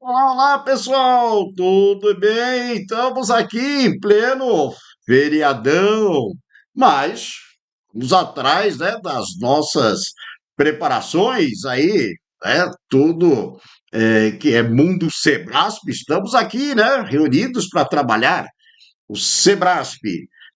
Olá, olá, pessoal, tudo bem? Estamos aqui em pleno feriadão, mas vamos atrás, né, das nossas preparações aí, né, tudo que é Mundo Sebrasp, estamos aqui, né, reunidos para trabalhar o Sebrasp,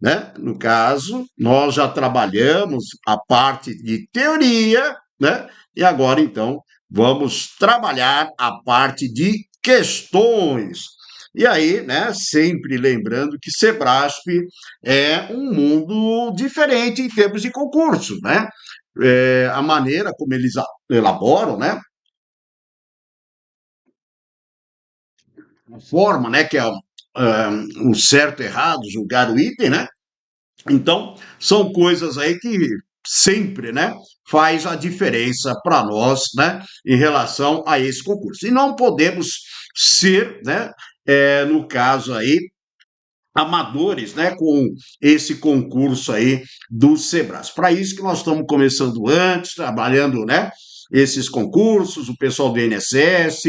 né? No caso, nós já trabalhamos a parte de teoria, né? E agora, então, vamos trabalhar a parte de questões. E aí, né, sempre lembrando que Sebrasp é um mundo diferente em termos de concurso, né? A maneira como eles elaboram, né? A forma, né, que é o certo e errado, julgar o item, né? Então, são coisas aí que sempre, né, faz a diferença para nós, né, em relação a esse concurso. E não podemos ser, né, no caso aí, amadores, né, com esse concurso aí do Sebras. Para isso que nós estamos começando antes, trabalhando, né, esses concursos, o pessoal do INSS,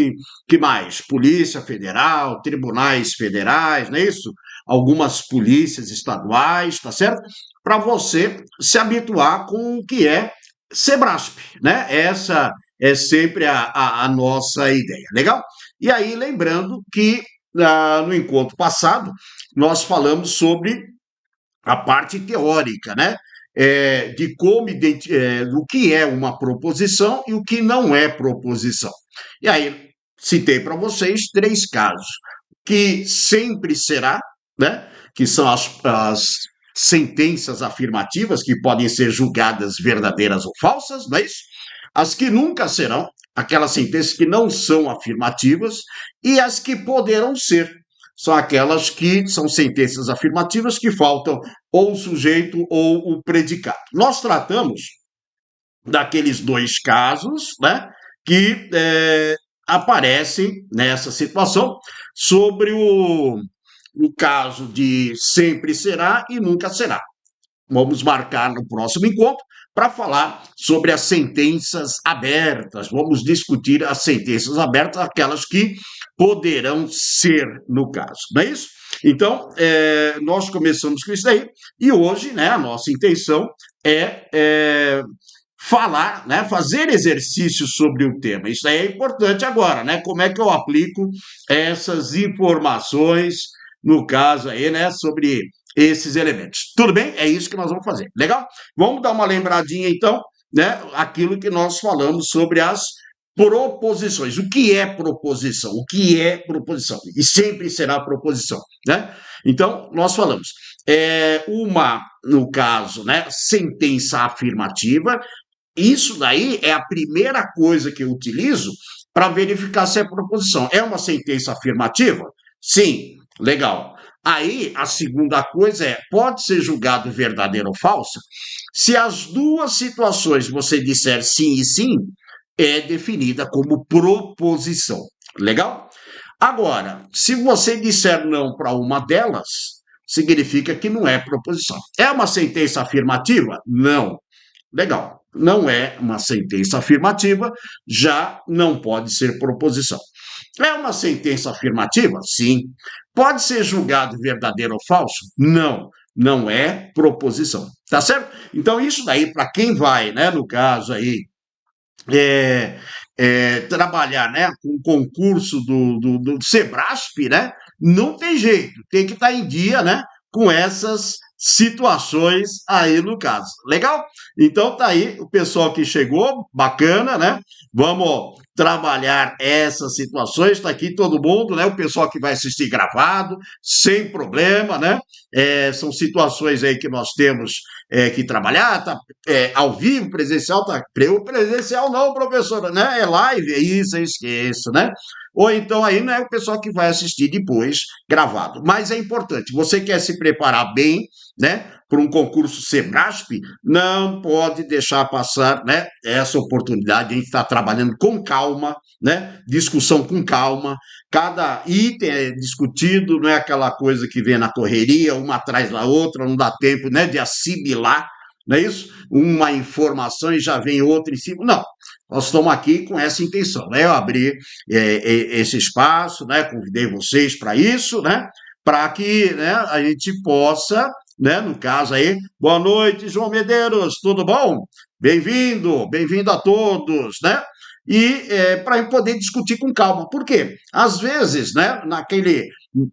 que mais? Polícia Federal, tribunais federais, não é isso? Algumas polícias estaduais, tá certo? Para você se habituar com o que é Sebrasp, né? Essa é sempre a nossa ideia, legal? E aí, lembrando que no encontro passado, nós falamos sobre a parte teórica, né? De como do que é uma proposição e o que não é proposição. E aí citei para vocês três casos que sempre será, né? Que são as sentenças afirmativas que podem ser julgadas verdadeiras ou falsas, não é isso? As que nunca serão, aquelas sentenças que não são afirmativas, e as que poderão ser, são aquelas que são sentenças afirmativas que faltam ou o sujeito ou o predicado. Nós tratamos daqueles dois casos, né, que aparecem nessa situação sobre o caso de sempre será e nunca será. Vamos marcar no próximo encontro para falar sobre as sentenças abertas. Vamos discutir as sentenças abertas, aquelas que poderão ser no caso, não é isso? Então, nós começamos com isso daí e hoje, né, a nossa intenção é falar, né, fazer exercícios sobre o tema. Isso aí é importante agora, né? Como é que eu aplico essas informações no caso aí, né, sobre esses elementos. Tudo bem? É isso que nós vamos fazer. Legal? Vamos dar uma lembradinha, então, né? Aquilo que nós falamos sobre as proposições. O que é proposição? O que é proposição? E sempre será proposição, né? Então, nós falamos. No caso, né? Sentença afirmativa. Isso daí é a primeira coisa que eu utilizo para verificar se é proposição. É uma sentença afirmativa? Sim, legal. Aí, a segunda coisa pode ser julgado verdadeiro ou falso? Se as duas situações você disser sim e sim, é definida como proposição. Legal? Agora, se você disser não para uma delas, significa que não é proposição. É uma sentença afirmativa? Não. Legal. Não é uma sentença afirmativa, já não pode ser proposição. É uma sentença afirmativa? Sim. Pode ser julgado verdadeiro ou falso? Não. Não é proposição. Tá certo? Então, isso daí, para quem vai, né, no caso aí, trabalhar, né, com o concurso do Sebrasp, né, não tem jeito, tem que estar em dia, né, com essas situações aí no caso. Legal? Então tá aí o pessoal que chegou, bacana, né? Vamos trabalhar essas situações, tá aqui todo mundo, né? O pessoal que vai assistir gravado, sem problema, né? São situações aí que nós temos que trabalhar, tá ao vivo, presencial, tá? Presencial não, professora, né? É live, é isso, eu esqueço, né? Ou então aí não é o pessoal que vai assistir depois gravado. Mas é importante, você quer se preparar bem, né, para um concurso Sebrasp, não pode deixar passar, né, essa oportunidade. A gente está trabalhando com calma, né, discussão com calma, cada item é discutido, não é aquela coisa que vem na correria, uma atrás da outra, não dá tempo, né, de assimilar, não é isso? Uma informação e já vem outra em cima. Não. nós estamos aqui com essa intenção, né? Eu abri esse espaço, né? Convidei vocês para isso, né? Para que, né, a gente possa, né? No caso aí, boa noite, João Medeiros, tudo bom? Bem-vindo a todos, né? E para poder discutir com calma. Por quê? Às vezes, né, naquele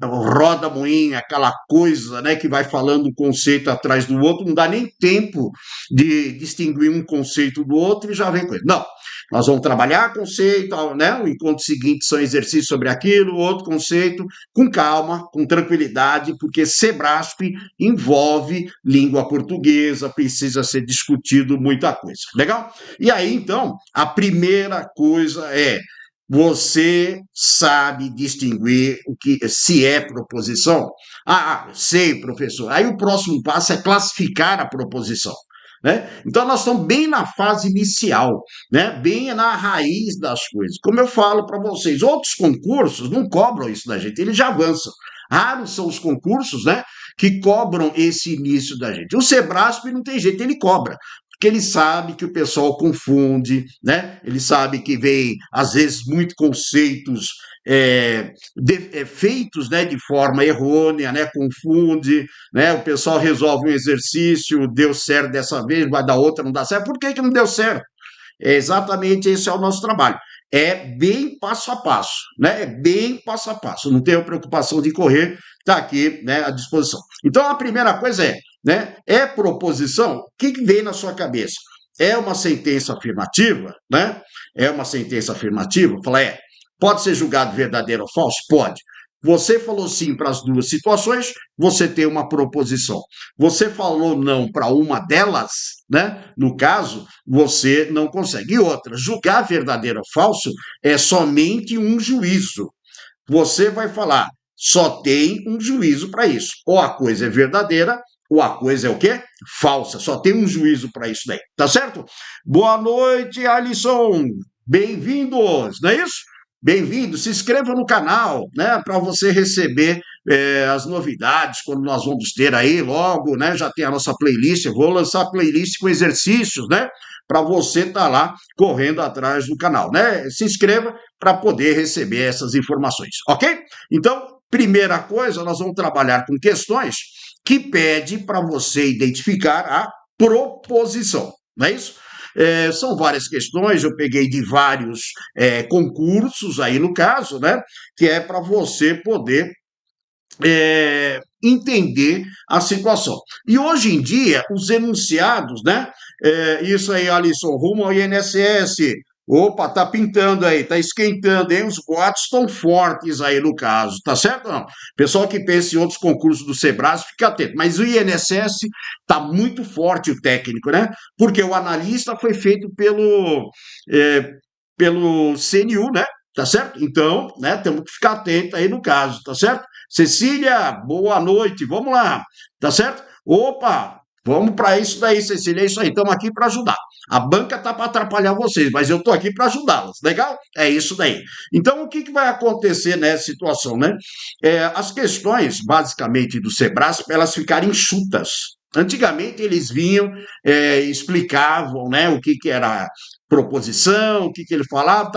roda-moinho, aquela coisa, né, que vai falando um conceito atrás do outro, não dá nem tempo de distinguir um conceito do outro e já vem com ele. Não, nós vamos trabalhar conceito, né, o encontro seguinte são exercícios sobre aquilo, outro conceito, com calma, com tranquilidade, porque Sebrasp envolve língua portuguesa, precisa ser discutido muita coisa. Legal? E aí, então, a primeira coisa é você sabe distinguir o que se é proposição? Sei, professor. Aí o próximo passo é classificar a proposição. Né? Então, nós estamos bem na fase inicial, né? Bem na raiz das coisas. Como eu falo para vocês, outros concursos não cobram isso da gente, eles já avançam. Raros são os concursos, né, que cobram esse início da gente. O Sebrasp não tem jeito, ele cobra, porque ele sabe que o pessoal confunde, né? Ele sabe que vem, às vezes, muitos conceitos feitos, né, de forma errônea, né? Confunde, né? O pessoal resolve um exercício, deu certo dessa vez, vai dar outra, não dá certo. Por que não deu certo? Exatamente esse é o nosso trabalho. É bem passo a passo, né? É bem passo a passo. Não tenho preocupação de correr, está aqui, né, à disposição. Então, a primeira coisa né? É proposição? O que vem na sua cabeça? É uma sentença afirmativa, né? É uma sentença afirmativa? Fala, pode ser julgado verdadeiro ou falso? Pode. Você falou sim para as duas situações, você tem uma proposição. Você falou não para uma delas, né? No caso, você não consegue. E outra, julgar verdadeiro ou falso é somente um juízo. Você vai falar, só tem um juízo para isso. Ou a coisa é verdadeira, ou a coisa é o quê? Falsa. Só tem um juízo para isso daí. Tá certo? Boa noite, Alisson. Bem-vindos, não é isso? Bem-vindo, se inscreva no canal, né, para você receber as novidades quando nós vamos ter aí logo, né, já tem a nossa playlist, eu vou lançar a playlist com exercícios, né, para você estar lá correndo atrás do canal, né, se inscreva para poder receber essas informações, ok? Então, primeira coisa, nós vamos trabalhar com questões que pede para você identificar a proposição, não é isso? São várias questões, eu peguei de vários concursos aí no caso, né? Que é para você poder entender a situação. E hoje em dia, os enunciados, né? Isso aí, Alisson, rumo ao INSS. Opa, tá pintando aí, tá esquentando, hein? Os boatos estão fortes aí no caso, tá certo ou não? Pessoal que pensa em outros concursos do Sebrasp, fica atento. Mas o INSS tá muito forte o técnico, né? Porque o analista foi feito pelo CNU, né? Tá certo? Então, né, temos que ficar atento aí no caso, tá certo? Cecília, boa noite, vamos lá, tá certo? Opa, vamos para isso daí, Cecília, é isso aí, estamos aqui para ajudar. A banca tá para atrapalhar vocês, mas eu estou aqui para ajudá-las, legal? É isso daí. Então, o que vai acontecer nessa situação, né? As questões, basicamente, do Sebrasp, elas ficaram enxutas. Antigamente, eles vinham, explicavam, né, o que era proposição, o que ele falava,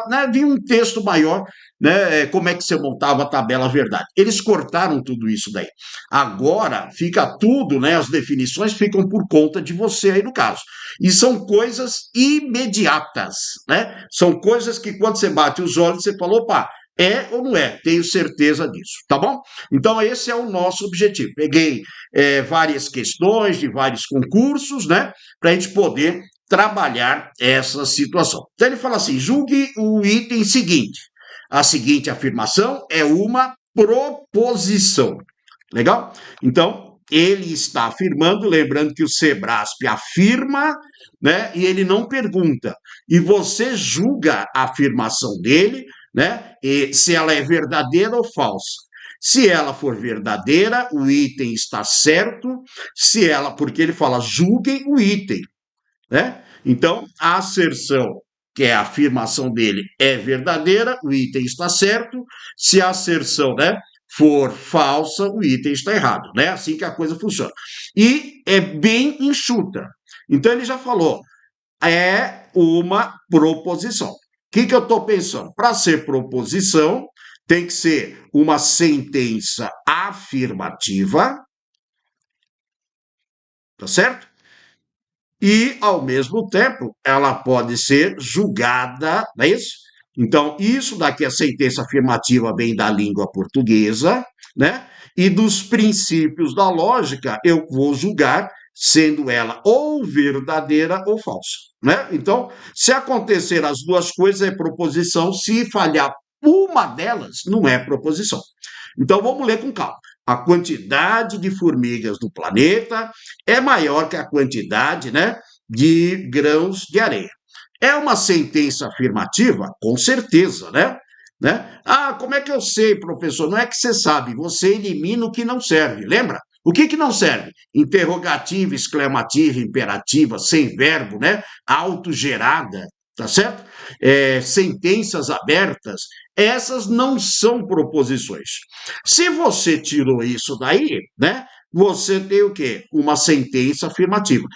né? Vinha um texto maior, né? Como é que você montava a tabela verdade. Eles cortaram tudo isso daí. Agora fica tudo, né? As definições ficam por conta de você aí no caso. E são coisas imediatas, né? São coisas que quando você bate os olhos, você fala, opa, é ou não é? Tenho certeza disso, tá bom? Então, esse é o nosso objetivo. Peguei várias questões de vários concursos, né? Para a gente poder trabalhar essa situação. Então, ele fala assim: julgue o item seguinte. A seguinte afirmação é uma proposição. Legal? Então, ele está afirmando, lembrando que o Sebrasp afirma, né? E ele não pergunta. E você julga a afirmação dele, né? E se ela é verdadeira ou falsa. Se ela for verdadeira, o item está certo. Se ela, porque ele fala, julguem o item, né? Então, a asserção, que é a afirmação dele, é verdadeira, o item está certo. Se a asserção, né, for falsa, o item está errado, né? Assim que a coisa funciona. E é bem enxuta. Então, ele já falou, é uma proposição. O que eu estou pensando? Para ser proposição, tem que ser uma sentença afirmativa, tá certo? E, ao mesmo tempo, ela pode ser julgada, não é isso? Então, isso daqui, a sentença afirmativa, vem da língua portuguesa, né? E dos princípios da lógica, eu vou julgar sendo ela ou verdadeira ou falsa, né? Então, se acontecer as duas coisas, é proposição. Se falhar uma delas, não é proposição. Então, vamos ler com calma. A quantidade de formigas do planeta é maior que a quantidade, né, de grãos de areia. É uma sentença afirmativa? Com certeza, né? Ah, como é que eu sei, professor? Não é que você sabe, você elimina o que não serve, lembra? O que não serve? Interrogativa, exclamativa, imperativa, sem verbo, né? Autogerada, tá certo? Sentenças abertas, essas não são proposições. Se você tirou isso daí, né? Você tem o quê? Uma sentença afirmativa.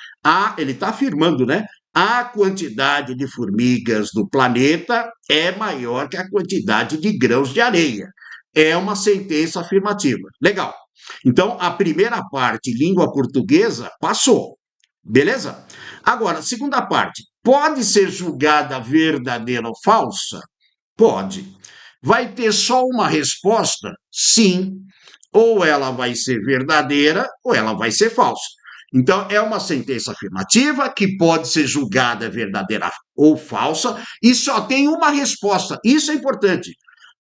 Ele está afirmando, né? A quantidade de formigas do planeta é maior que a quantidade de grãos de areia. É uma sentença afirmativa. Legal. Então, a primeira parte, língua portuguesa, passou. Beleza? Agora, a segunda parte, pode ser julgada verdadeira ou falsa? Pode. Vai ter só uma resposta? Sim. Ou ela vai ser verdadeira ou ela vai ser falsa. Então, é uma sentença afirmativa que pode ser julgada verdadeira ou falsa e só tem uma resposta. Isso é importante,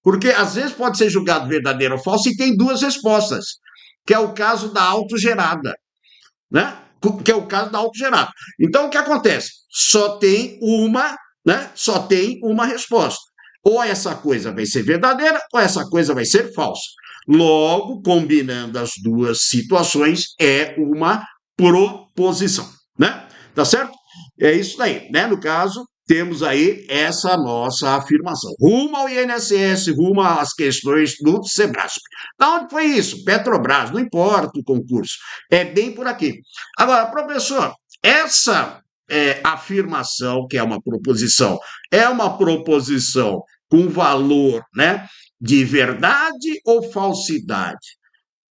porque às vezes pode ser julgado verdadeiro ou falso e tem duas respostas, que é o caso da autogerada, né? Que é o caso da autogerada. Então, o que acontece? Só tem uma, né? Só tem uma resposta. Ou essa coisa vai ser verdadeira ou essa coisa vai ser falsa. Logo, combinando as duas situações, é uma proposição, né? Tá certo? É isso daí, né? No caso, temos aí essa nossa afirmação. Rumo ao INSS, rumo às questões do Sebrasp. Da onde foi isso? Petrobras, não importa o concurso. É bem por aqui. Agora, professor, essa afirmação, que é uma proposição com valor, né, de verdade ou falsidade?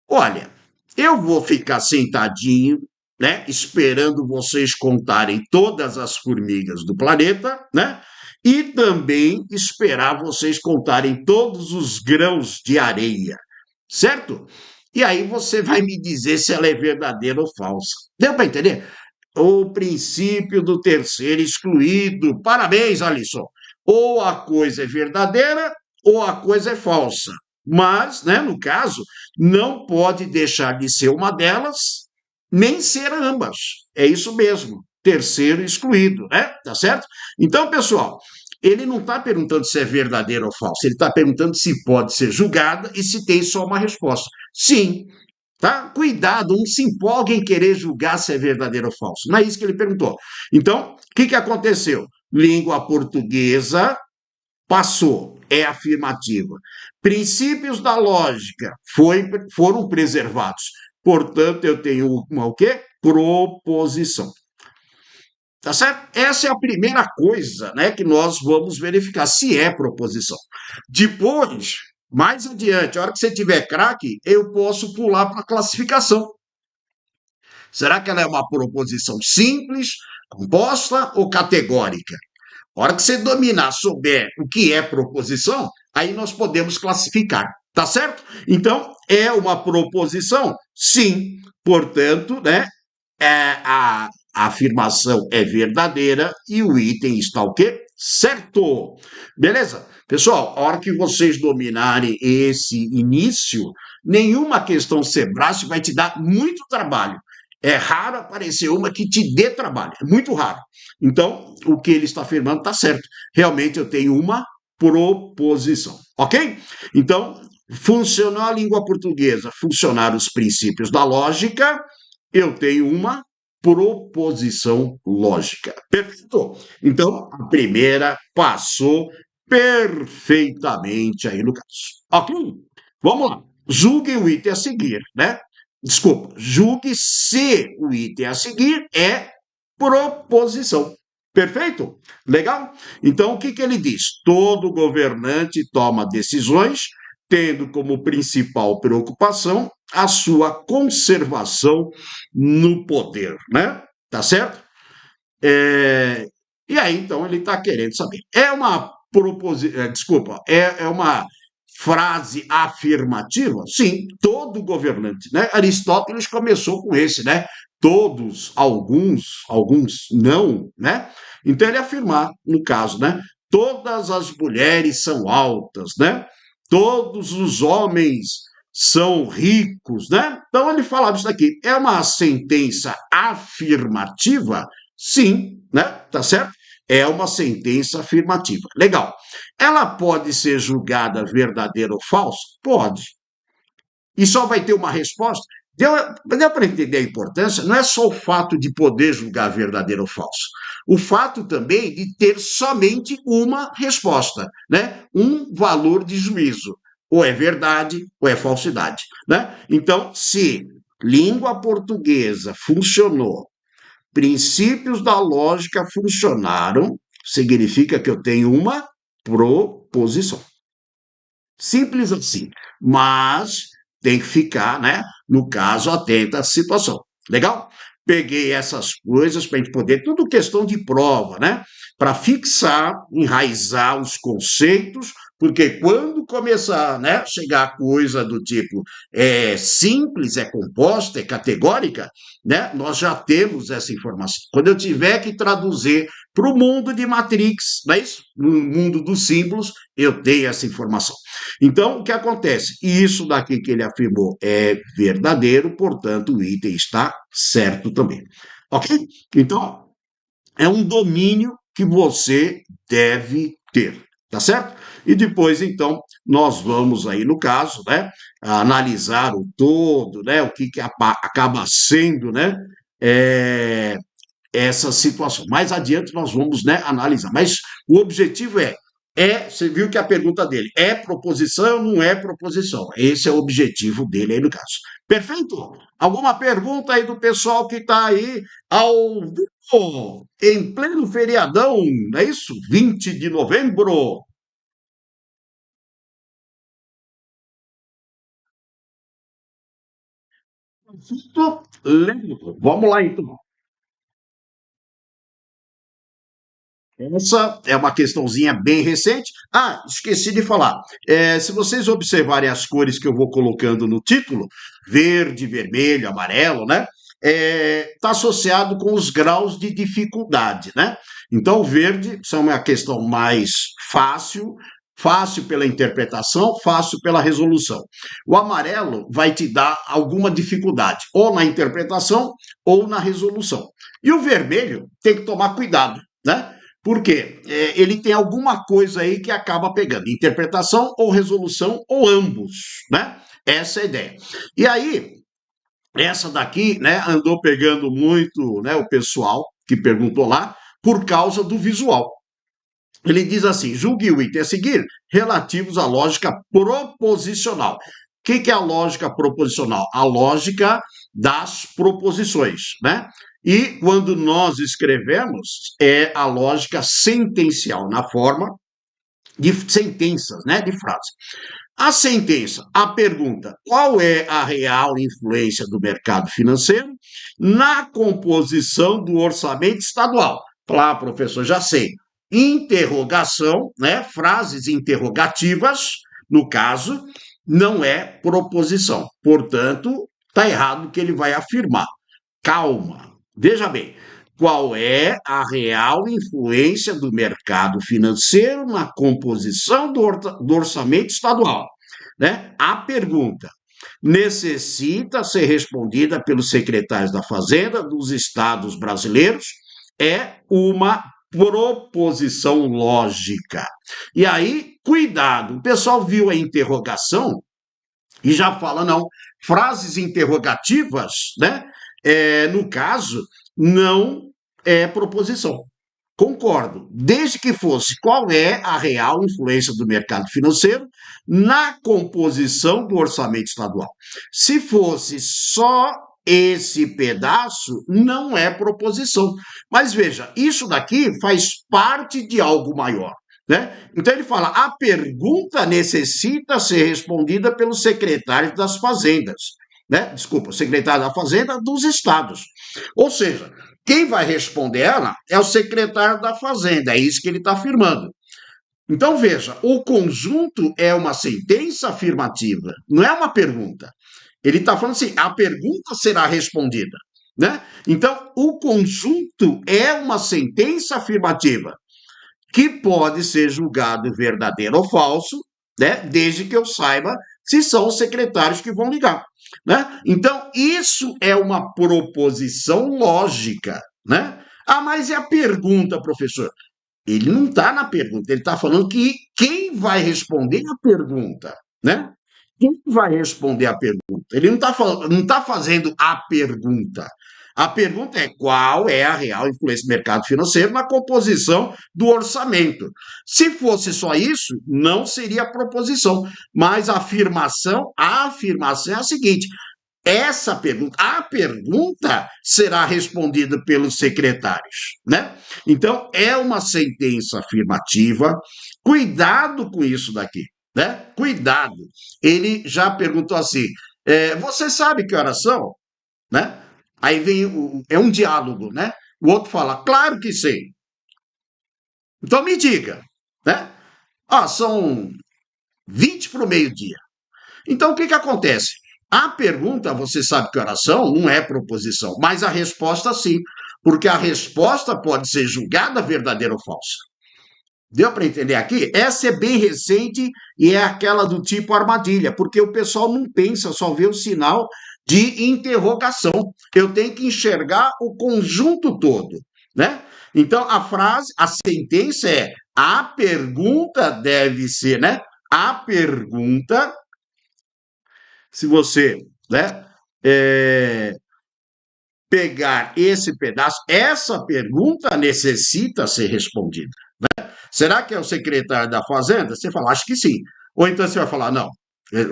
Olha, eu vou ficar sentadinho, né, esperando vocês contarem todas as formigas do planeta, né? E também esperar vocês contarem todos os grãos de areia, certo? E aí você vai me dizer se ela é verdadeira ou falsa. Deu para entender? O princípio do terceiro excluído. Parabéns, Alisson. Ou a coisa é verdadeira ou a coisa é falsa. Mas, né, no caso, não pode deixar de ser uma delas, nem ser ambas. É isso mesmo. Terceiro excluído, né? Tá certo? Então, pessoal, ele não está perguntando se é verdadeiro ou falso, ele está perguntando se pode ser julgada e se tem só uma resposta. Sim, tá? Cuidado, não se empolgue em querer julgar se é verdadeiro ou falso. Não é isso que ele perguntou. Então, o que aconteceu? Língua portuguesa passou, é afirmativa. Princípios da lógica foram preservados. Portanto, eu tenho uma o quê? Proposição. Tá certo? Essa é a primeira coisa, né, que nós vamos verificar se é proposição. Depois, mais adiante, a hora que você tiver craque, eu posso pular para a classificação. Será que ela é uma proposição simples, composta ou categórica? A hora que você dominar, souber o que é proposição, aí nós podemos classificar, tá certo? Então, é uma proposição? Sim. Portanto, né, a afirmação é verdadeira e o item está o quê? Certo. Beleza? Pessoal, a hora que vocês dominarem esse início, nenhuma questão Sebrasp vai te dar muito trabalho. É raro aparecer uma que te dê trabalho, é muito raro. Então, o que ele está afirmando está certo. Realmente eu tenho uma proposição, ok? Então, funcionou a língua portuguesa, funcionaram os princípios da lógica, eu tenho uma proposição lógica. Perfeito? Então, a primeira passou perfeitamente aí no caso. Ok? Vamos lá. Julgue o item a seguir, né? Desculpa, julgue se o item a seguir é proposição. Perfeito? Legal? Então, o que que ele diz? Todo governante toma decisões tendo como principal preocupação a sua conservação no poder, né? Tá certo? E aí, então, ele está querendo saber. É uma proposição, desculpa, é uma frase afirmativa? Sim, todo governante, né? Aristóteles começou com esse, né? Todos, alguns não, né? Então ele afirmar, no caso, né? Todas as mulheres são altas, né? Todos os homens são ricos, né? Então ele falava isso daqui. É uma sentença afirmativa? Sim, né? Tá certo? É uma sentença afirmativa. Legal. Ela pode ser julgada verdadeira ou falsa? Pode. E só vai ter uma resposta? Deu para entender a importância? Não é só o fato de poder julgar verdadeiro ou falso. O fato também de ter somente uma resposta, né? Um valor de juízo. Ou é verdade ou é falsidade. Né? Então, se língua portuguesa funcionou, princípios da lógica funcionaram, significa que eu tenho uma proposição. Simples assim. Mas tem que ficar, né? No caso, atento à situação. Legal? Peguei essas coisas para a gente poder, tudo questão de prova, né? Para fixar, enraizar os conceitos, porque quando começar, né, chegar coisa do tipo simples, é composta, é categórica, né? Nós já temos essa informação. Quando eu tiver que traduzir para o mundo de Matrix, não é isso? No mundo dos símbolos, eu tenho essa informação. Então, o que acontece? Isso daqui que ele afirmou é verdadeiro, portanto, o item está certo também. Ok? Então, é um domínio que você deve ter, tá certo? E depois, então, nós vamos aí, no caso, né, analisar o todo, né, o que, que acaba sendo, né, é, essa situação. Mais adiante nós vamos, né, analisar. Mas o objetivo você viu que a pergunta dele é proposição ou não é proposição? Esse é o objetivo dele aí no caso. Perfeito? Alguma pergunta aí do pessoal que está aí ao vivo, em pleno feriadão, não é isso? 20 de novembro. Perfeito? Vamos lá então. Essa é uma questãozinha bem recente. Ah, esqueci de falar. Se vocês observarem as cores que eu vou colocando no título, verde, vermelho, amarelo, né? Está associado com os graus de dificuldade, né? Então, o verde são uma questão mais fácil, fácil pela interpretação, fácil pela resolução. O amarelo vai te dar alguma dificuldade, ou na interpretação ou na resolução. E o vermelho tem que tomar cuidado, né? Por quê? Ele tem alguma coisa aí que acaba pegando, interpretação ou resolução, ou ambos, né? Essa é a ideia. E aí, essa daqui, né, andou pegando muito, né, o pessoal que perguntou lá, por causa do visual. Ele diz assim: julgue o item a seguir relativos à lógica proposicional. O que é a lógica proposicional? A lógica das proposições, né? E quando nós escrevemos, é a lógica sentencial, na forma de sentenças, né? De frases. A sentença, a pergunta: qual é a real influência do mercado financeiro na composição do orçamento estadual? Claro, professor, já sei. Interrogação, né? Frases interrogativas, no caso, não é proposição. Portanto, está errado o que ele vai afirmar. Calma. Veja bem, qual é a real influência do mercado financeiro na composição do orçamento estadual? Né? A pergunta necessita ser respondida pelos secretários da Fazenda dos estados brasileiros, é uma proposição lógica. E aí, cuidado, o pessoal viu a interrogação e já fala, não, frases interrogativas, né? No caso, não é proposição. Concordo, desde que fosse qual é a real influência do mercado financeiro na composição do orçamento estadual. Se fosse só esse pedaço não é proposição. Mas veja, isso daqui faz parte de algo maior. Né? Então ele fala: a pergunta necessita ser respondida pelo secretário das Fazendas. Né? Desculpa, o secretário da Fazenda dos estados. Ou seja, quem vai responder ela é o secretário da Fazenda, é isso que ele está afirmando. Então, veja, o conjunto é uma sentença afirmativa, não é uma pergunta. Ele está falando assim: a pergunta será respondida. Né? Então, o conjunto é uma sentença afirmativa que pode ser julgado verdadeiro ou falso, né? Desde que eu saiba se são os secretários que vão ligar. Né? Então, isso é uma proposição lógica. Né? Ah, mas e a pergunta, professor? Ele não está na pergunta, ele está falando que quem vai responder a pergunta, né? Quem vai responder a pergunta? Ele não tá fazendo a pergunta. A pergunta é: qual é a real influência do mercado financeiro na composição do orçamento? Se fosse só isso, não seria proposição. Mas a afirmação é a seguinte: a pergunta será respondida pelos secretários, né? Então, é uma sentença afirmativa. Cuidado com isso daqui, né? Cuidado. Ele já perguntou assim: você sabe que horas são? Né? Aí vem é um diálogo, né? O outro fala: claro que sei. Então me diga, né? Ah, são 20 para o meio-dia. Então, o que acontece? A pergunta, você sabe que oração, não é proposição, mas a resposta sim, porque a resposta pode ser julgada verdadeira ou falsa. Deu para entender aqui? Essa é bem recente e é aquela do tipo armadilha, porque o pessoal não pensa, só vê o sinal de interrogação. Eu tenho que enxergar o conjunto todo, né? Então, a frase, a sentença é: a pergunta deve ser, né? A pergunta, se você, né, é, pegar esse pedaço, essa pergunta necessita ser respondida. Será que é o secretário da Fazenda? Você fala: acho que sim. Ou então você vai falar: não,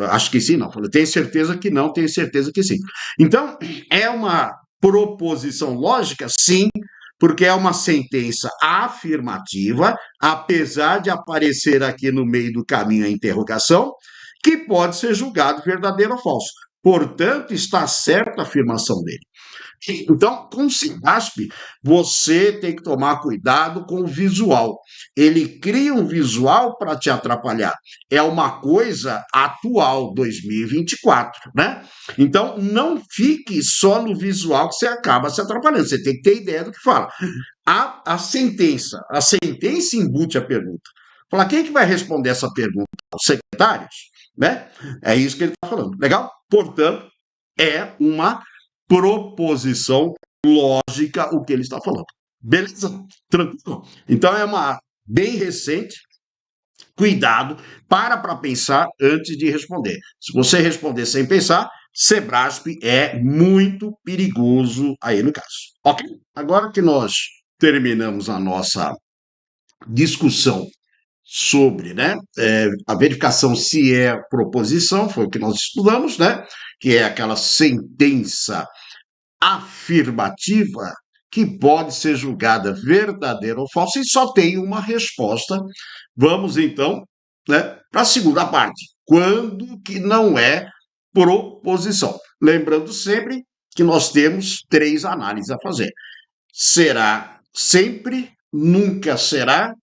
acho que sim, não. Tenho certeza que não, tenho certeza que sim. Então, é uma proposição lógica? Sim, porque é uma sentença afirmativa, apesar de aparecer aqui no meio do caminho a interrogação, que pode ser julgado verdadeiro ou falso. Portanto, está certa a afirmação dele. Então, com o SIGASP, você tem que tomar cuidado com o visual. Ele cria um visual para te atrapalhar. É uma coisa atual, 2024, né? Então, não fique só no visual que você acaba se atrapalhando. Você tem que ter ideia do que fala. A sentença embute a pergunta. Fala: quem é que vai responder essa pergunta? Os secretários? Né? É isso que ele está falando. Legal? Portanto, é uma proposição lógica o que ele está falando. Beleza? Tranquilo? Então é uma bem recente. Cuidado, para pensar antes de responder. Se você responder sem pensar, Sebrasp é muito perigoso aí no caso. Ok? Agora que nós terminamos a nossa discussão sobre, né, a verificação se é proposição, foi o que nós estudamos, né, que é aquela sentença afirmativa que pode ser julgada verdadeira ou falsa e só tem uma resposta. Vamos então, né, para a segunda parte. Quando que não é proposição? Lembrando sempre que nós temos 3 análises a fazer. Será sempre, nunca será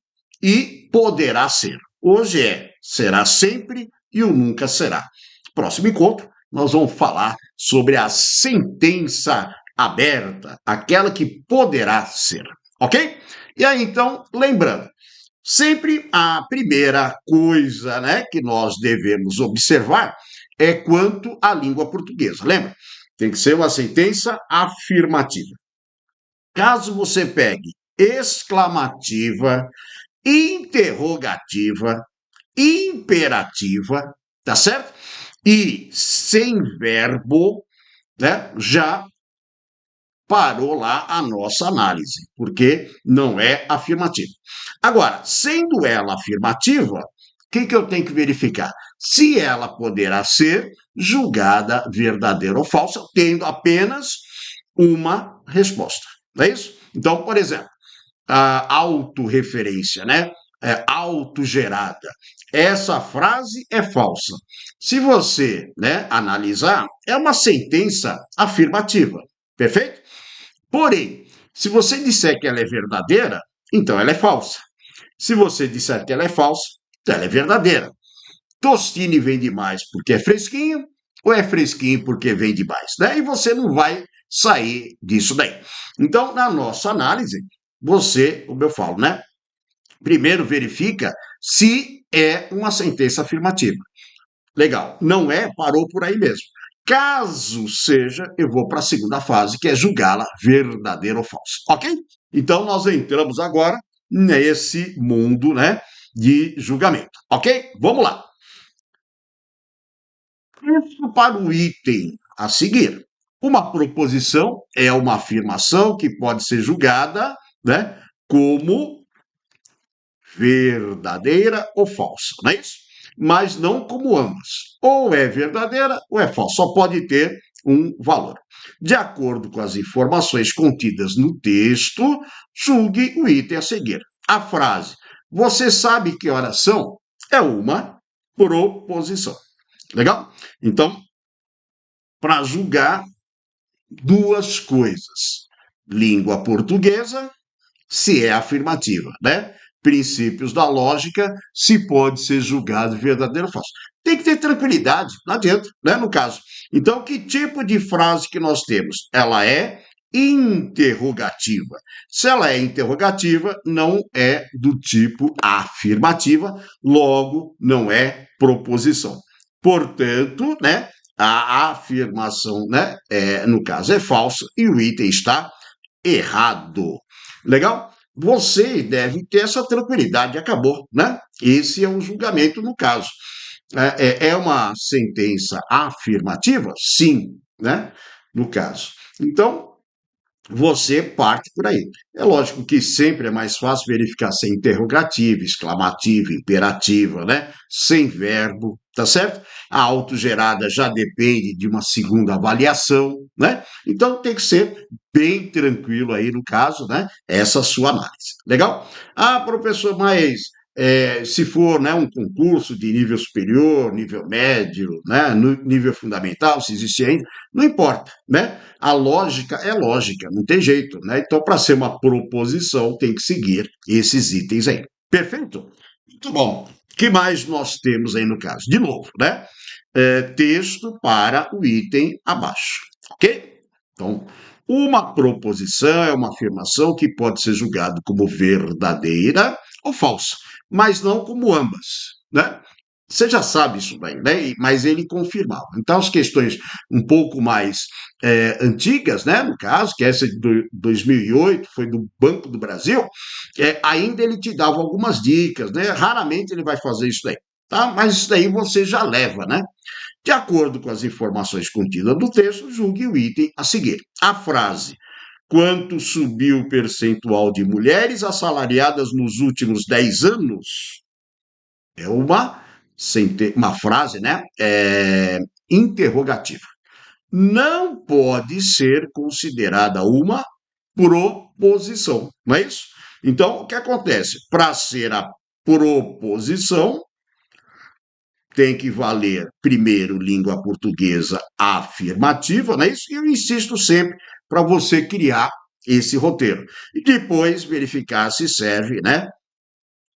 e poderá ser. Hoje é será sempre e o nunca será. Próximo encontro, nós vamos falar sobre a sentença aberta, aquela que poderá ser, ok? E aí, então, lembrando, sempre a primeira coisa, né, que nós devemos observar é quanto à língua portuguesa. Lembra? Tem que ser uma sentença afirmativa. Caso você pegue exclamativa, interrogativa, imperativa, tá certo? E sem verbo, né, já parou lá a nossa análise, porque não é afirmativa. Agora, sendo ela afirmativa, que eu tenho que verificar? Se ela poderá ser julgada verdadeira ou falsa, tendo apenas uma resposta. Não é isso? Então, por exemplo, a autorreferência, né? Autogerada. Essa frase é falsa. Se você, né, analisar, é uma sentença afirmativa, perfeito? Porém, se você disser que ela é verdadeira, então ela é falsa. Se você disser que ela é falsa, então ela é verdadeira. Tostine vende mais porque é fresquinho ou é fresquinho porque vende mais, né? E você não vai sair disso daí. Então, na nossa análise, você, como eu falo, né? Primeiro verifica se é uma sentença afirmativa. Legal. Não é, parou por aí mesmo. Caso seja, eu vou para a segunda fase, que é julgá-la verdadeira ou falsa. Ok? Então, nós entramos agora nesse mundo, né, de julgamento. Ok? Vamos lá. Isso para o item a seguir. Uma proposição é uma afirmação que pode ser julgada, né, como verdadeira ou falsa, não é isso? Mas não como ambas. Ou é verdadeira ou é falsa. Só pode ter um valor. De acordo com as informações contidas no texto, julgue o item a seguir. A frase "Você sabe que horas são?" é uma proposição. Legal? Então, para julgar duas coisas: língua portuguesa, se é afirmativa, né? Princípios da lógica, se pode ser julgado verdadeiro ou falso. Tem que ter tranquilidade, não adianta, né? No caso. Então, que tipo de frase que nós temos? Ela é interrogativa. Se ela é interrogativa, não é do tipo afirmativa, logo não é proposição. Portanto, né, a afirmação, né, no caso é falsa e o item está errado. Legal? Você deve ter essa tranquilidade, acabou, né? Esse é um julgamento no caso. É uma sentença afirmativa? Sim, né? No caso. Então, você parte por aí. É lógico que sempre é mais fácil verificar se é interrogativa, exclamativa, imperativa, né? Sem verbo, tá certo? A autogerada já depende de uma segunda avaliação, né? Então tem que ser bem tranquilo aí no caso, né? Essa sua análise. Legal? Ah, professor, mas se for, né, um concurso de nível superior, nível médio, né, nível fundamental, se existe ainda, não importa, né? A lógica é lógica, não tem jeito, né? Então, para ser uma proposição, tem que seguir esses itens aí. Perfeito? Muito bom. O que mais nós temos aí no caso? De novo, né? Texto para o item abaixo, ok? Então, uma proposição é uma afirmação que pode ser julgada como verdadeira ou falsa, mas não como ambas, né? Você já sabe isso bem, né? Mas ele confirmava. Então, as questões um pouco mais antigas, né? No caso, que essa de 2008 foi do Banco do Brasil, ainda ele te dava algumas dicas, né? Raramente ele vai fazer isso daí, tá? Mas isso daí você já leva, né? De acordo com as informações contidas no texto, julgue o item a seguir. A frase "Quanto subiu o percentual de mulheres assalariadas nos últimos 10 anos?" é uma frase, né? Interrogativa. Não pode ser considerada uma proposição, não é isso? Então, o que acontece? Para ser a proposição, tem que valer, primeiro, língua portuguesa afirmativa, não é isso? E eu insisto sempre para você criar esse roteiro. E depois verificar se serve, né?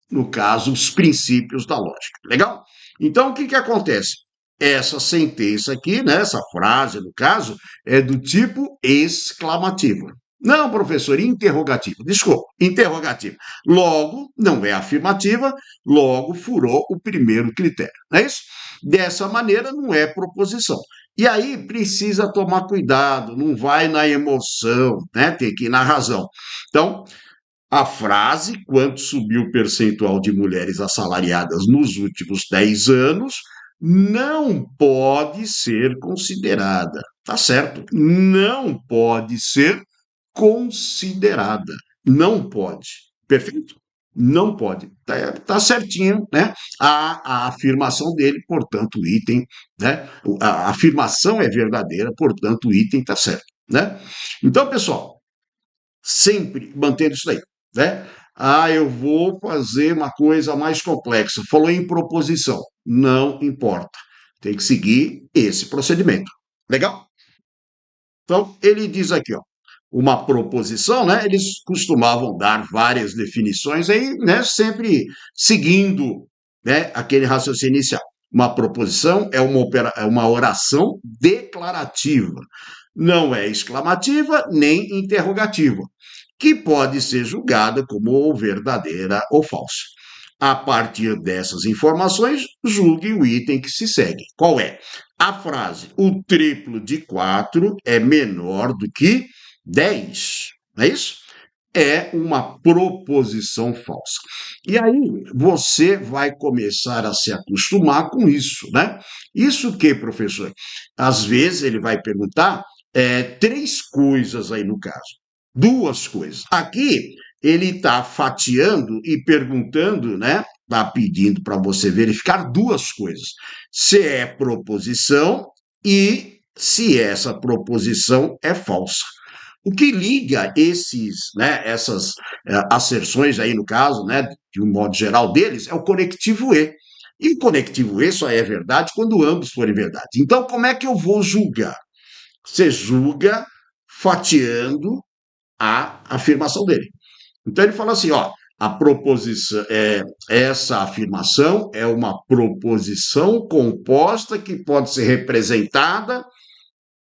No caso, os princípios da lógica. Legal? Então, o que acontece? Essa sentença aqui, né, essa frase, no caso, é do tipo exclamativo. Não, professor, interrogativo. Desculpa, interrogativo. Logo, não é afirmativa, logo furou o primeiro critério. Não é isso? Dessa maneira, não é proposição. E aí precisa tomar cuidado, não vai na emoção, né? Tem que ir na razão. Então, a frase "Quanto subiu o percentual de mulheres assalariadas nos últimos 10 anos?" não pode ser considerada. Tá certo? Não pode ser considerada. Não pode. Perfeito? Não pode. Tá certinho, né? A afirmação dele, portanto, o item, né? A afirmação é verdadeira, portanto, o item está certo, né? Então, pessoal, sempre mantendo isso daí, né? Ah, eu vou fazer uma coisa mais complexa. Falou em proposição. Não importa. Tem que seguir esse procedimento. Legal? Então, ele diz aqui, ó, uma proposição, né? Eles costumavam dar várias definições aí, né? Sempre seguindo, né? Aquele raciocínio inicial. Uma proposição é é uma oração declarativa, não é exclamativa nem interrogativa, que pode ser julgada como verdadeira ou falsa. A partir dessas informações, julgue o item que se segue. Qual é? A frase: o triplo de 4 é menor do que 10. Não é isso? É uma proposição falsa. E aí você vai começar a se acostumar com isso, né? Isso que, professor? Às vezes ele vai perguntar três coisas aí no caso. Duas coisas. Aqui ele está fatiando e perguntando, né? Está pedindo para você verificar duas coisas: se é proposição e se essa proposição é falsa. O que liga essas asserções aí no caso, né, de um modo geral deles, é o conectivo e. E o conectivo e só é verdade quando ambos forem verdade. Então, como é que eu vou julgar? Você julga fatiando a afirmação dele. Então ele fala assim, ó, a proposição essa afirmação é uma proposição composta que pode ser representada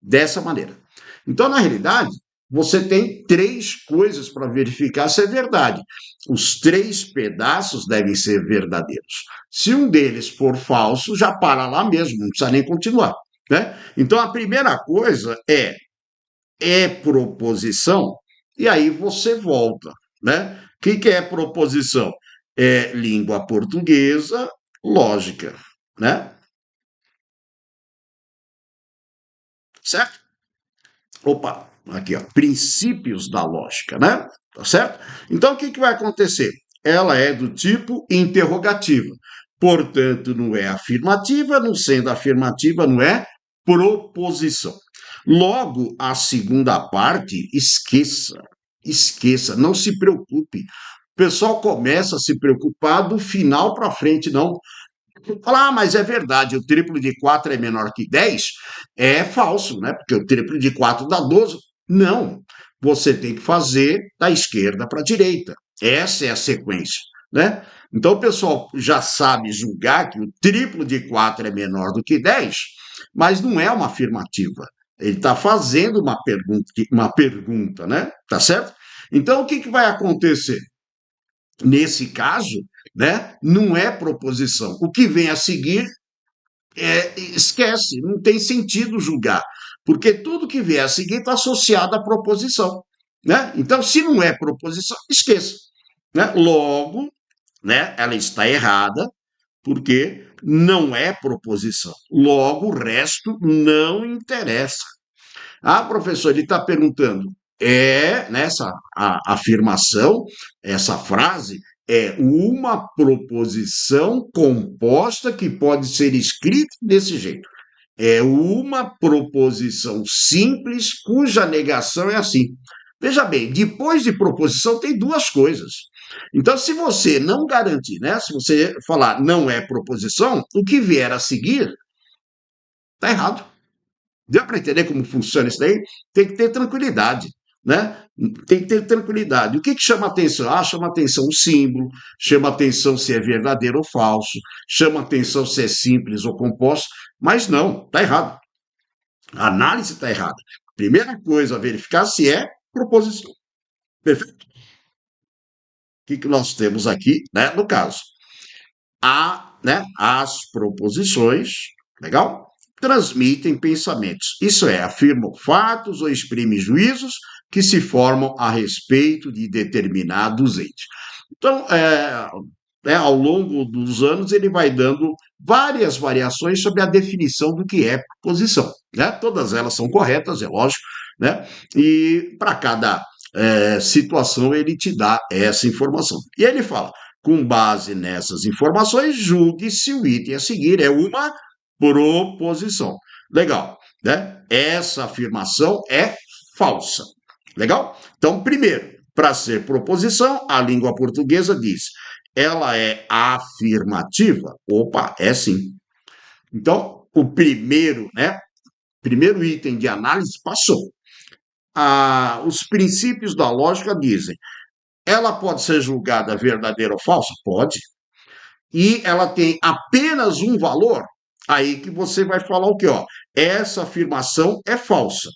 dessa maneira. Então, na realidade, você tem três coisas para verificar se é verdade. Os três pedaços devem ser verdadeiros. Se um deles for falso, já para lá mesmo, não precisa nem continuar. Né? Então, a primeira coisa é proposição, e aí você volta. Né? O que é proposição? É língua portuguesa, lógica. Né? Certo? Opa, aqui, ó, princípios da lógica, né? Tá certo? Então, o que vai acontecer? Ela é do tipo interrogativa. Portanto, não é afirmativa, não sendo afirmativa, não é proposição. Logo, a segunda parte, esqueça. Esqueça, não se preocupe. O pessoal começa a se preocupar do final para frente, não. Fala, mas é verdade, o triplo de 4 é menor que 10. É falso, né? Porque o triplo de 4 dá 12. Não, você tem que fazer da esquerda para a direita. Essa é a sequência, né? Então o pessoal já sabe julgar que o triplo de 4 é menor do que 10, mas não é uma afirmativa. Ele está fazendo uma pergunta, né? Tá certo? Então o que vai acontecer? Nesse caso, né, não é proposição. O que vem a seguir esquece, não tem sentido julgar, porque tudo que vier a seguir está associado à proposição. Né? Então, se não é proposição, esqueça. Né? Logo, né, ela está errada, porque não é proposição. Logo, o resto não interessa. Ah, professor, ele está perguntando, nessa afirmação, essa frase, é uma proposição composta que pode ser escrita desse jeito. É uma proposição simples cuja negação é assim. Veja bem, depois de proposição tem duas coisas. Então, se você não garantir, né? Se você falar não é proposição, o que vier a seguir está errado. Deu para entender como funciona isso daí? Tem que ter tranquilidade, né? Tem que ter tranquilidade. O que chama atenção? Ah, chama atenção o símbolo, chama atenção se é verdadeiro ou falso, chama atenção se é simples ou composto, mas não, está errado. A análise está errada. Primeira coisa a verificar se é proposição. Perfeito? O que nós temos aqui, né? No caso, as proposições, legal? Transmitem pensamentos. Isso é, afirmam fatos ou exprimem juízos que se formam a respeito de determinados entes. Então, ao longo dos anos, ele vai dando várias variações sobre a definição do que é proposição. Né? Todas elas são corretas, é lógico, né? E para cada situação ele te dá essa informação. E ele fala, com base nessas informações, julgue se o item a seguir é uma proposição. Legal, né? Essa afirmação é falsa. Legal? Então, primeiro, para ser proposição, a língua portuguesa diz, ela é afirmativa? Opa, é sim. Então, o primeiro, né? Primeiro item de análise passou. Os princípios da lógica dizem, ela pode ser julgada verdadeira ou falsa? Pode. E ela tem apenas um valor? Aí que você vai falar o quê? Ó, essa afirmação é falsa.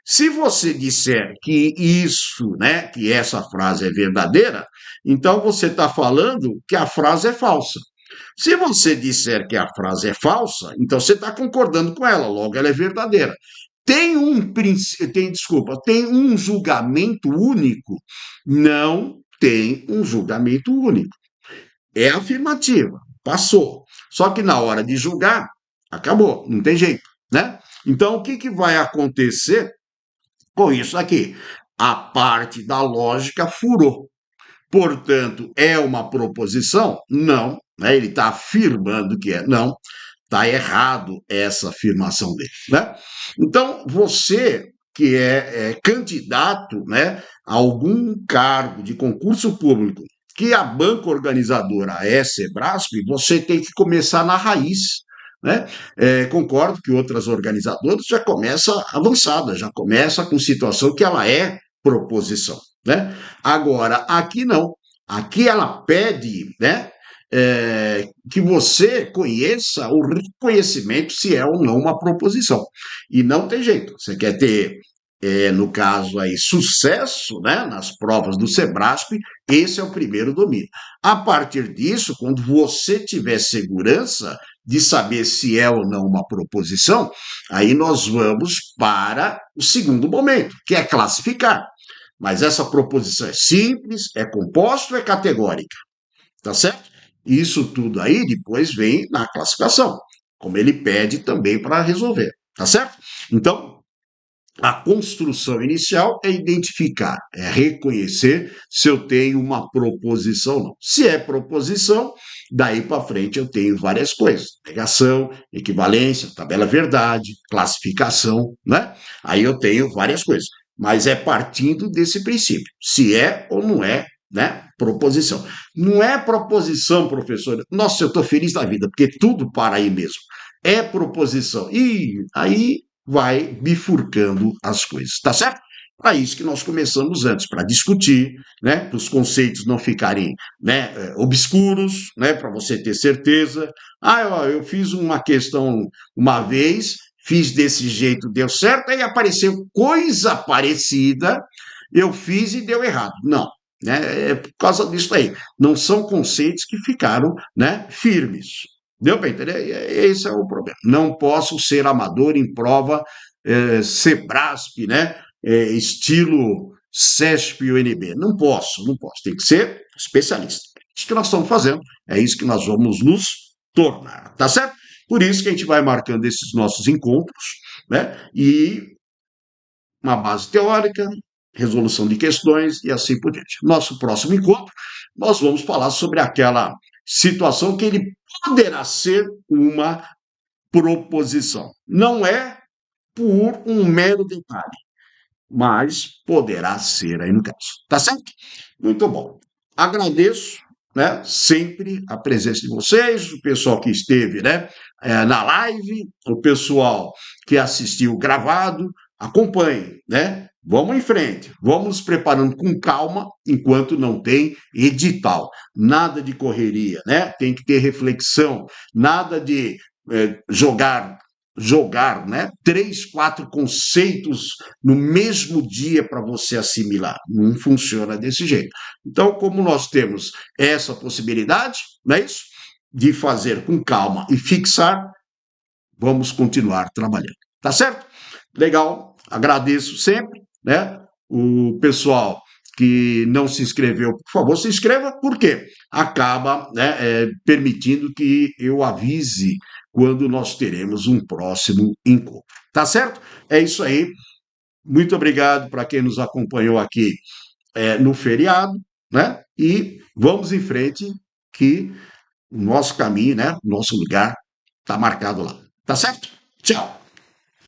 Se você disser que isso, né, que essa frase é verdadeira, então você está falando que a frase é falsa. Se você disser que a frase é falsa, então você está concordando com ela, logo ela é verdadeira. Tem um julgamento único? Não tem um julgamento único. É afirmativa, passou. Só que na hora de julgar, acabou, não tem jeito, né? Então, o que, que vai acontecer com isso aqui? A parte da lógica furou. Portanto, é uma proposição? Não. Né? Ele está afirmando que é. Não. Está errado essa afirmação dele. Né? Então, você que é candidato, né, a algum cargo de concurso público que a banca organizadora é Sebrasp, você tem que começar na raiz. Né? Concordo que outras organizadoras já começam avançada, já começa com situação que ela é proposição. Né? Agora, aqui não. Aqui ela pede, né, que você conheça o reconhecimento se é ou não uma proposição. E não tem jeito. Você quer ter, no caso aí, sucesso, né, nas provas do Sebrasp, esse é o primeiro domínio. A partir disso, quando você tiver segurança de saber se é ou não uma proposição, aí nós vamos para o segundo momento, que é classificar. Mas essa proposição é simples, é composta ou é categórica? Tá certo? Isso tudo aí depois vem na classificação, como ele pede também para resolver. Tá certo? Então, a construção inicial é identificar, é reconhecer se eu tenho uma proposição ou não. Se é proposição, daí para frente eu tenho várias coisas: negação, equivalência, tabela verdade, classificação, né? Aí eu tenho várias coisas. Mas é partindo desse princípio, se é ou não é, né? Proposição. Não é proposição, professor. Nossa, eu estou feliz da vida, porque tudo para aí mesmo. É proposição. E aí vai bifurcando as coisas, tá certo? Para isso que nós começamos antes, para discutir, né, para os conceitos não ficarem, né, obscuros, né, para você ter certeza. Eu fiz uma questão uma vez, fiz desse jeito, deu certo, aí apareceu coisa parecida, eu fiz e deu errado. Não, né, é por causa disso aí. Não são conceitos que ficaram, né, firmes. Deu para entender? Esse é o problema. Não posso ser amador em prova Sebrasp, né? Estilo CESP e UNB. Não posso, não posso. Tem que ser especialista. Isso que nós estamos fazendo, é isso que nós vamos nos tornar, tá certo? Por isso que a gente vai marcando esses nossos encontros, né? E uma base teórica, resolução de questões e assim por diante. Nosso próximo encontro, nós vamos falar sobre aquela situação que ele poderá ser uma proposição. Não é por um mero detalhe, mas poderá ser aí no caso. Tá certo? Muito bom. Agradeço, né, sempre a presença de vocês, o pessoal que esteve, né, na live, o pessoal que assistiu gravado, acompanhe, né? Vamos em frente, vamos nos preparando com calma enquanto não tem edital. Nada de correria, né? Tem que ter reflexão, nada de jogar, né, 3, 4 conceitos no mesmo dia para você assimilar. Não funciona desse jeito. Então, como nós temos essa possibilidade, não é isso? De fazer com calma e fixar, vamos continuar trabalhando. Tá certo? Legal, agradeço sempre, né? O pessoal que não se inscreveu, por favor, se inscreva, porque acaba, né, permitindo que eu avise quando nós teremos um próximo encontro. Tá certo? É isso aí. Muito obrigado para quem nos acompanhou aqui no feriado, né? E vamos em frente, que o nosso caminho, né? Nosso lugar está marcado lá. Tá certo? Tchau.